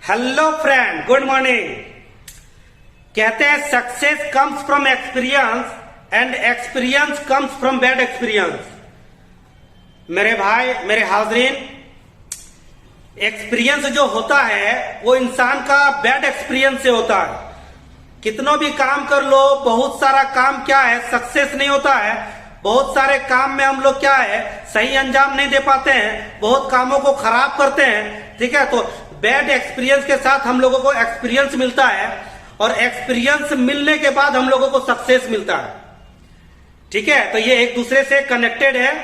Hello friend, good morning. कहते हैं success comes from experience and experience comes from bad experience. मेरे भाई, मेरे हाजरीन, एक्सपीरियंस जो होता है वो इंसान का बैड एक्सपीरियंस से होता है। कितनों भी काम कर लो, बहुत सारा काम क्या है सक्सेस नहीं होता है। बहुत सारे काम में हम लोग क्या है सही अंजाम नहीं दे पाते हैं, बहुत कामों को खराब करते हैं। ठीक है, तो बैड एक्सपीरियंस के साथ हम लोगों को एक्सपीरियंस मिलता है और एक्सपीरियंस मिलने के बाद हम लोगों को सक्सेस मिलता है। ठीक है, तो ये एक दूसरे से कनेक्टेड है।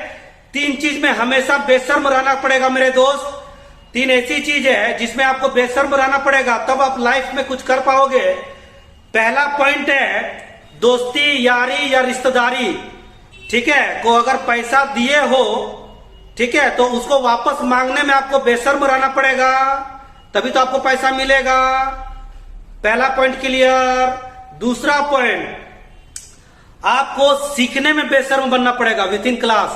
तीन चीज में हमेशा बेशर्म रहना पड़ेगा मेरे दोस्त। तीन ऐसी चीज है जिसमें आपको बेशर्म रहना पड़ेगा, तब आप लाइफ में कुछ कर पाओगे। पहला पॉइंट है दोस्ती, यारी या रिश्तेदारी। ठीक है, को अगर पैसा दिए हो, ठीक है, तो उसको वापस मांगने में आपको बेशर्म रहना पड़ेगा, तभी तो आपको पैसा मिलेगा। पहला पॉइंट क्लियर। दूसरा पॉइंट, आपको सीखने में बेशर्म बनना पड़ेगा विद इन क्लास।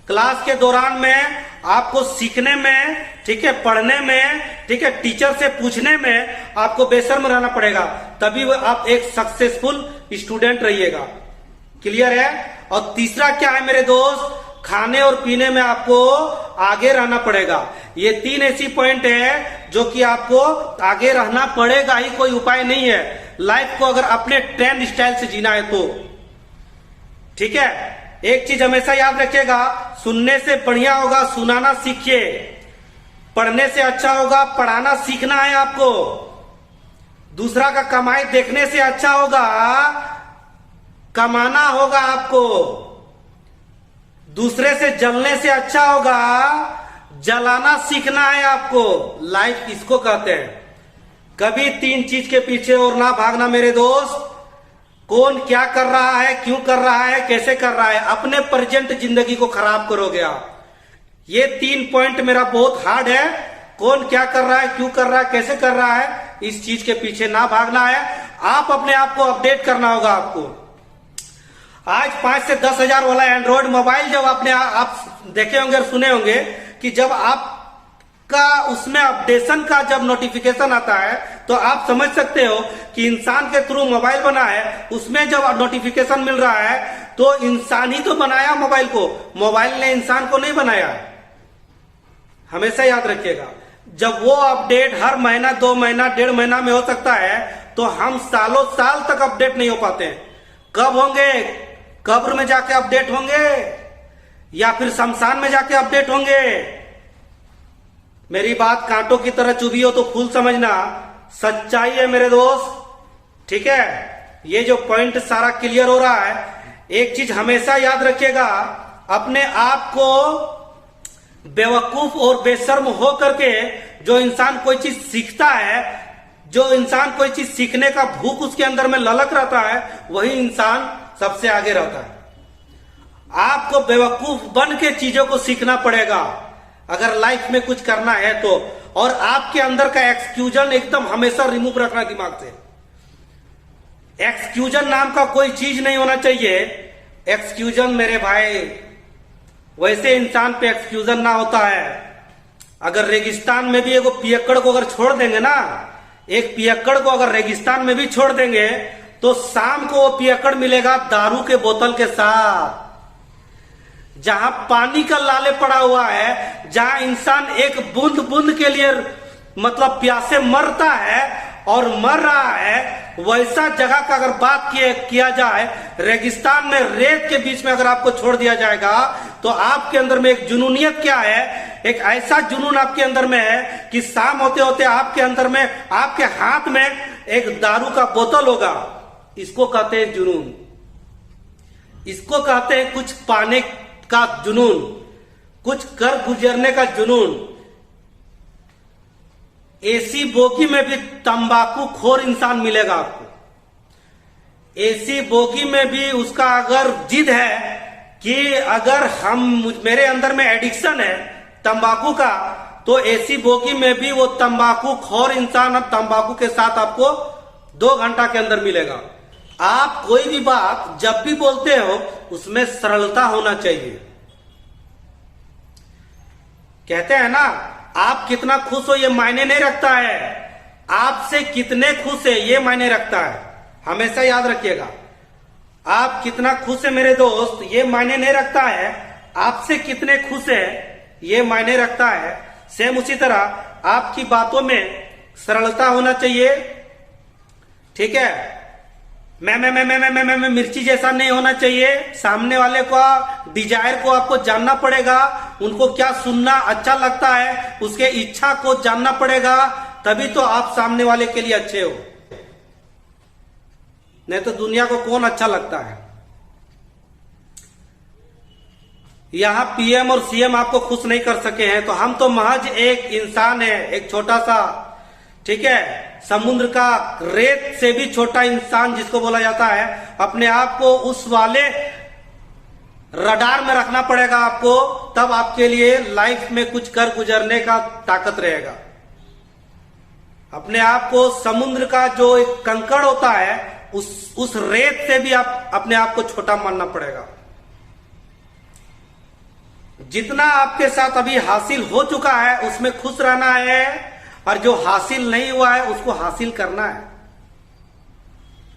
क्लास के दौरान में आपको सीखने में, ठीक है, पढ़ने में, ठीक है, टीचर से पूछने में आपको बेशर्म रहना पड़ेगा, तभी आप एक सक्सेसफुल स्टूडेंट रहिएगा। क्लियर है। और तीसरा क्या है मेरे दोस्त, खाने और पीने में आपको आगे रहना पड़ेगा। ये तीन ऐसी पॉइंट है जो कि आपको आगे रहना पड़ेगा ही, कोई उपाय नहीं है लाइफ को अगर अपने ट्रेंड स्टाइल से जीना है तो। ठीक है, एक चीज हमेशा याद रखिएगा, सुनने से बढ़िया होगा सुनाना सीखिए, पढ़ने से अच्छा होगा पढ़ाना सीखना है आपको। दूसरा का कमाई देखने से अच्छा होगा कमाना होगा आपको। दूसरे से जलने से अच्छा होगा जलाना सीखना है आपको। लाइफ इसको कहते हैं। कभी तीन चीज के पीछे और ना भागना मेरे दोस्त। कौन क्या कर रहा है, क्यों कर रहा है, कैसे कर रहा है, अपने प्रेजेंट जिंदगी को खराब करोगे आप। ये तीन पॉइंट मेरा बहुत हार्ड है। कौन क्या कर रहा है, क्यों कर रहा है, कैसे कर रहा है, इस चीज के पीछे ना भागना है। आप अपने आप को अपडेट करना होगा आपको। आज 5 से 10 हजार वाला एंड्रॉइड मोबाइल जब आपने आप देखे होंगे और सुने होंगे कि जब आपका उसमें अपडेशन का जब नोटिफिकेशन आता है तो आप समझ सकते हो कि इंसान के थ्रू मोबाइल बना है। उसमें जब नोटिफिकेशन मिल रहा है तो इंसान ही तो बनाया मोबाइल को, मोबाइल ने इंसान को नहीं बनाया। हमेशा याद रखिएगा, जब वो अपडेट हर महीना, 2 महीना, 1.5 महीना में हो सकता है तो हम सालों साल तक अपडेट नहीं हो पाते हैं। कब होंगे? कब्र में जाके अपडेट होंगे या फिर शमशान में जाके अपडेट होंगे। मेरी बात कांटों की तरह चुभी हो तो फूल समझना, सच्चाई है मेरे दोस्त। ठीक है, ये जो पॉइंट सारा क्लियर हो रहा है। एक चीज हमेशा याद रखिएगा, अपने आप को बेवकूफ और बेशर्म हो करके जो इंसान कोई चीज सीखता है, जो इंसान कोई चीज सीखने का भूख उसके अंदर में ललक रहता है, वही इंसान सबसे आगे रहता है। आपको बेवकूफ बन के चीजों को सीखना पड़ेगा अगर लाइफ में कुछ करना है तो। और आपके अंदर का एक्सक्यूजन एकदम हमेशा रिमूव रखना दिमाग से। एक्सक्यूजन नाम का कोई चीज नहीं होना चाहिए। एक्सक्यूजन मेरे भाई, वैसे इंसान पे एक्सक्यूजन ना होता है। अगर रेगिस्तान में भी एगो पियक्कड़ को अगर छोड़ देंगे ना, एक पियक्कड़ को अगर रेगिस्तान में भी छोड़ देंगे तो शाम को वो पियक्कड़ मिलेगा दारू के बोतल के साथ। जहां पानी का लाले पड़ा हुआ है, जहां इंसान एक बूंद बूंद के लिए मतलब प्यासे मरता है और मर रहा है, वैसा जगह का अगर बात किया जाए, रेगिस्तान में रेत के बीच में अगर आपको छोड़ दिया जाएगा तो आपके अंदर में एक जुनूनियत क्या है, एक ऐसा जुनून आपके अंदर में है कि शाम होते होते आपके अंदर में, आपके हाथ में एक दारू का बोतल होगा। इसको कहते हैं जुनून। इसको कहते हैं कुछ पाने का जुनून, कुछ कर गुजरने का जुनून। एसी बोगी में भी तंबाकू खोर इंसान मिलेगा आपको। एसी बोगी में भी उसका अगर जिद है कि अगर मेरे अंदर में एडिक्शन है तंबाकू का, तो एसी बोगी में भी वो तंबाकू खोर इंसान तंबाकू के साथ आपको 2 घंटा के अंदर मिलेगा। आप कोई भी बात जब भी बोलते हो उसमें सरलता होना चाहिए। कहते हैं ना, आप कितना खुश हो ये मायने नहीं रखता है, आपसे कितने खुश है ये मायने रखता है। हमेशा याद रखिएगा, आप कितना खुश है मेरे दोस्त ये मायने नहीं रखता है, आपसे कितने खुश है ये मायने रखता है। सेम उसी तरह आपकी बातों में सरलता होना चाहिए, ठीक है। मैं मिर्ची जैसा नहीं होना चाहिए। सामने वाले का डिजायर को आपको जानना पड़ेगा, उनको क्या सुनना अच्छा लगता है उसके इच्छा को जानना पड़ेगा, तभी तो आप सामने वाले के लिए अच्छे हो। नहीं तो दुनिया को कौन अच्छा लगता है। यहां पीएम और सीएम आपको खुश नहीं कर सके हैं, तो हम तो महज एक इंसान है, एक छोटा सा, ठीक है, समुद्र का रेत से भी छोटा इंसान जिसको बोला जाता है। अपने आप को उस वाले रडार में रखना पड़ेगा आपको, तब आपके लिए लाइफ में कुछ कर गुजरने का ताकत रहेगा। अपने आप को समुद्र का जो एक कंकड़ होता है उस रेत से भी आप अपने आप को छोटा मानना पड़ेगा। जितना आपके साथ अभी हासिल हो चुका है उसमें खुश रहना है, और जो हासिल नहीं हुआ है उसको हासिल करना है।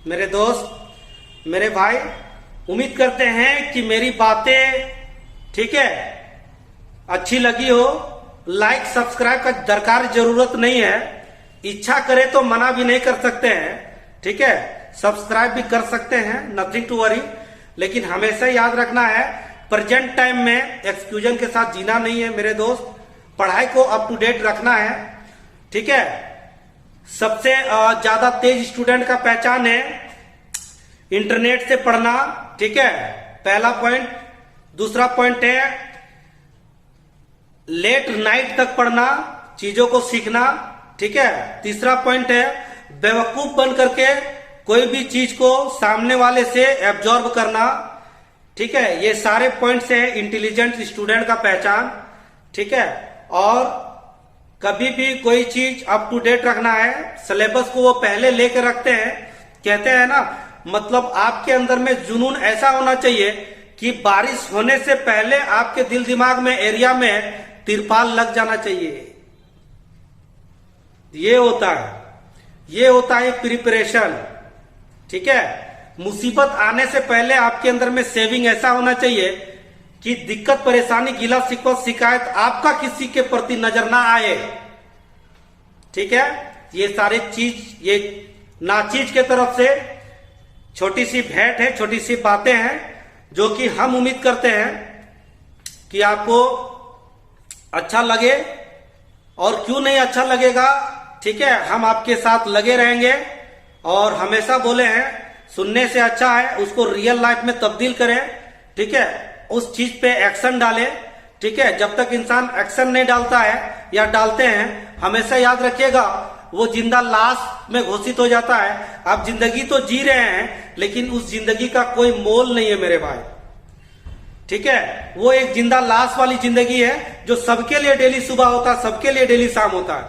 मेरे दोस्त, मेरे भाई, उम्मीद करते हैं कि मेरी बातें, ठीक है, अच्छी लगी हो। लाइक सब्सक्राइब का दरकार जरूरत नहीं है, इच्छा करे तो मना भी नहीं कर सकते हैं, ठीक है। सब्सक्राइब भी कर सकते हैं, नथिंग टू वरी। लेकिन हमेशा याद रखना है, प्रेजेंट टाइम में एक्सक्यूजन के साथ जीना नहीं है मेरे दोस्त। पढ़ाई को अप टू डेट रखना है, ठीक है। सबसे ज्यादा तेज स्टूडेंट का पहचान है इंटरनेट से पढ़ना, ठीक है, पहला पॉइंट। दूसरा पॉइंट है लेट नाइट तक पढ़ना, चीजों को सीखना, ठीक है। तीसरा पॉइंट है बेवकूफ बन करके कोई भी चीज को सामने वाले से एब्जॉर्ब करना, ठीक है। ये सारे पॉइंट्स है इंटेलिजेंट स्टूडेंट का पहचान, ठीक है। और कभी भी कोई चीज अप टू डेट रखना है, सिलेबस को वो पहले लेकर रखते हैं। कहते हैं ना, मतलब आपके अंदर में जुनून ऐसा होना चाहिए कि बारिश होने से पहले आपके दिल दिमाग में, एरिया में तिरपाल लग जाना चाहिए। ये होता है प्रिपरेशन, ठीक है। मुसीबत आने से पहले आपके अंदर में सेविंग ऐसा होना चाहिए कि दिक्कत, परेशानी, गिला शिकवा, शिकायत आपका किसी के प्रति नजर ना आए, ठीक है। ये सारे चीज, ये नाचीज के तरफ से छोटी सी भेंट है, छोटी सी बातें हैं जो कि हम उम्मीद करते हैं कि आपको अच्छा लगे। और क्यों नहीं अच्छा लगेगा, ठीक है, हम आपके साथ लगे रहेंगे। और हमेशा बोले हैं, सुनने से अच्छा है उसको रियल लाइफ में तब्दील करें, ठीक है। उस चीज पे एक्शन डाले, ठीक है। जब तक इंसान एक्शन नहीं डालता है या डालते हैं, हमेशा याद रखिएगा वो जिंदा लाश में घोषित हो जाता है। आप जिंदगी तो जी रहे हैं लेकिन उस जिंदगी का कोई मोल नहीं है मेरे भाई, ठीक है। वो एक जिंदा लाश वाली जिंदगी है जो सबके लिए डेली सुबह होता है, सबके लिए डेली शाम होता है,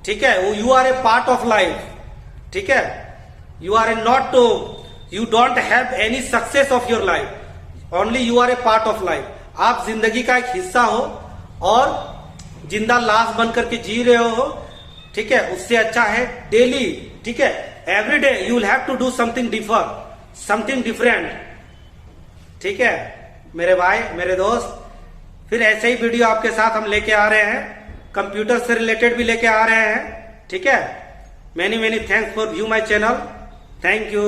ठीक है। You are a part of life, ठीक है। You are a not, you don't have any success of your life, only you are a part of life. आप जिंदगी का एक हिस्सा हो और जिंदा लाश बन करके जी रहे हो, ठीक है। उससे अच्छा है डेली, ठीक है, every day you will have to do something different, ठीक है मेरे भाई, मेरे दोस्त। फिर ऐसे ही वीडियो आपके साथ हम लेके आ रहे हैं, कंप्यूटर से रिलेटेड भी लेके आ रहे हैं, ठीक है। Many thanks for view my channel, thank you.